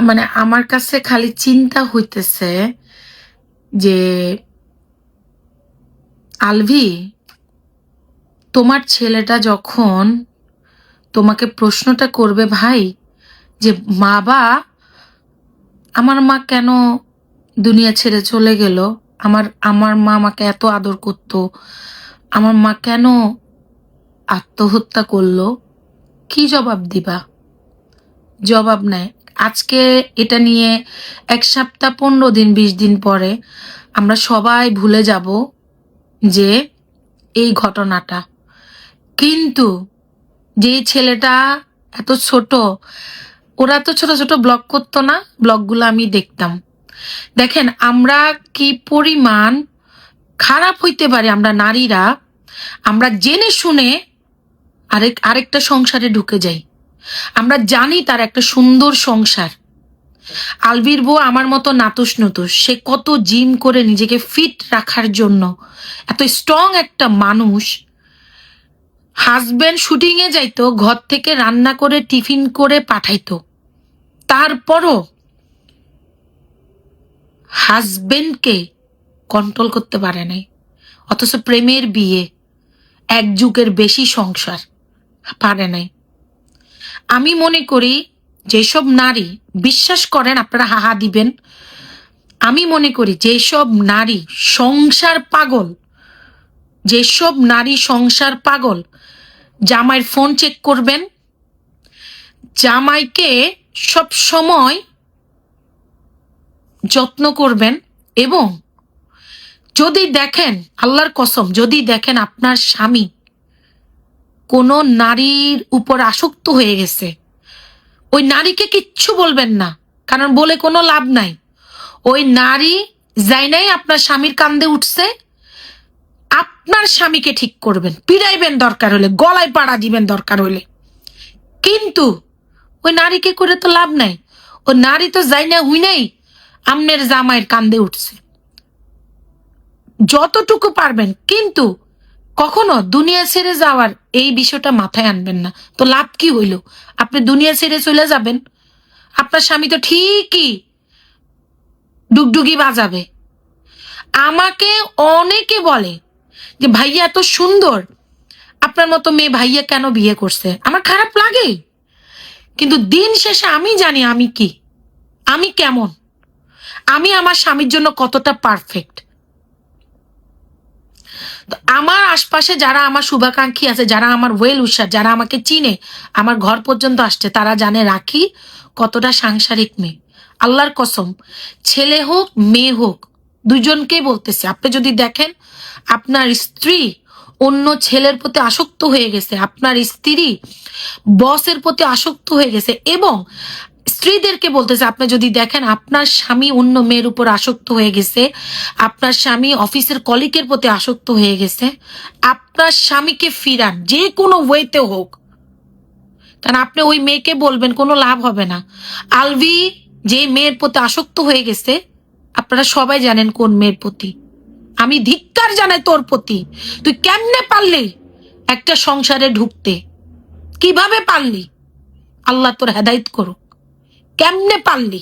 মানে আমার কাছে খালি চিন্তা হইতেছে যে আলভি, তোমার ছেলেটা যখন তোমাকে প্রশ্নটা করবে ভাই যে আমার মা কেন দুনিয়া ছেড়ে চলে গেল, আমার মা আমাকে এত আদর করতো, আমার মা কেন আত্মহত্যা করলো, কি জবাব দিবা? জবাব নাই। আজকে এটা নিয়ে 1 সপ্তাহ 15 দিন 20 দিন পরে আমরা সবাই ভুলে যাব যে এই ঘটনাটা। কিন্তু যে ছেলেটা এত ছোট, ওরা তো ছোট ছোট ব্লগ করতো না, ব্লগগুলো আমি দেখতাম। দেখেন আমরা কি পরিমাণ খারাপ হইতে পারি আমরা নারীরা, আমরা জেনে শুনে আরেকটা সংসারে ঢুকে যাই। আমরা জানি তার একটা সুন্দর সংসার। আলভির বউ আমার মতো নাতুস নুতুস, সে কত জিম করে নিজেকে ফিট রাখার জন্য, এত স্ট্রং একটা মানুষ। হাজবেন্ড শুটিং এ যাইতো, ঘর থেকে রান্না করে টিফিন করে পাঠাইতো, তারপরও হাজবেন্ডকে কন্ট্রোল করতে পারে নাই। অথচ প্রেমের বিয়ে, 1 যুগের বেশি সংসার, পারে নাই। আমি মনে করি যেসব নারী, বিশ্বাস করেন আপনারা হাহা দিবেন, আমি মনে করি যেসব নারী সংসার পাগল, যেসব নারী সংসার পাগল, জামাইয়ের ফোন চেক করবেন, জামাইকে সব সময় যত্ন করবেন, এবং যদি দেখেন, আল্লাহর কসম, যদি দেখেন আপনার স্বামী কোনো নারীর উপর আসক্ত হয়ে গেছে, ওই নারীকে কিচ্ছু বলবেন না, কারণ বলে কোনো লাভ নাই। ওই নারী যাই নাই আপনার স্বামীর কান্দে উঠছে, আপনার স্বামীকে ঠিক করবেন, পিড়াইবেন দরকার হলে, গলায় পাড়া দিবেন দরকার হলে, কিন্তু ওই নারীকে করে তো লাভ নাই। ও নারী তো যাই না হুই নাই আমনের জামাইয়ের কান্দে উঠছে। যতটুকু পারবেন, কিন্তু কখনো দুনিয়া ছেড়ে যাওয়ার এই বিষয়টা মাথায় আনবেন না। তো লাভ কি হইল? আপনি দুনিয়া ছেড়ে চলে যাবেন, আপনার স্বামী তো ঠিকই ডুগডুগি বাজাবে। আমাকে অনেকে বলে যে ভাইয়া এত সুন্দর, আপনার মতো মেয়ে ভাইয়া কেন বিয়ে করছে? আমার খারাপ লাগে, কিন্তু দিন শেষে আমি জানি আমি কি, আমি কেমন, আমি আমার স্বামীর জন্য কতটা পারফেক্ট। আমার আশপাশে যারা আমার শুভাকাঙ্ক্ষী আছে, যারা আমার ওয়েল উইশার, যারা আমাকে চিনে, আমার ঘর পর্যন্ত আসছে, তারা জানে রাখি কতটা সাংসারিক মেয়ে। আল্লাহর কসম, ছেলে হোক মেয়ে হোক, দুজনকেই বলতেছে, আপনি যদি দেখেন আপনার স্ত্রী অন্য ছেলের প্রতি আসক্ত হয়ে গেছে, আপনার স্ত্রী বসের প্রতি আসক্ত হয়ে গেছে, এবং স্ত্রীদেরকে বলতেছে, আপনি যদি দেখেন আপনার স্বামী অন্য মেয়ের উপর আসক্ত হয়ে গেছে, আপনার স্বামী অফিসের কলিগের প্রতি আসক্ত হয়ে গেছে, আপনার স্বামীকে ফিরান, যে কোনো ওয়েতে হোক। কারণ আপনি ওই মেয়েকে বলবেন, কোনো লাভ হবে না। আলভি যে মেয়ের প্রতি আসক্ত হয়ে গেছে, আপনারা সবাই জানেন কোন মেয়ের প্রতি। আমি ধিক্কার জানাই তোর প্রতি, তুই কেমনে পারলি একটা সংসারে ঢুকতে? কিভাবে পারলি? আল্লাহ তোর হেদায়েত করুক, কেমনে পারলি?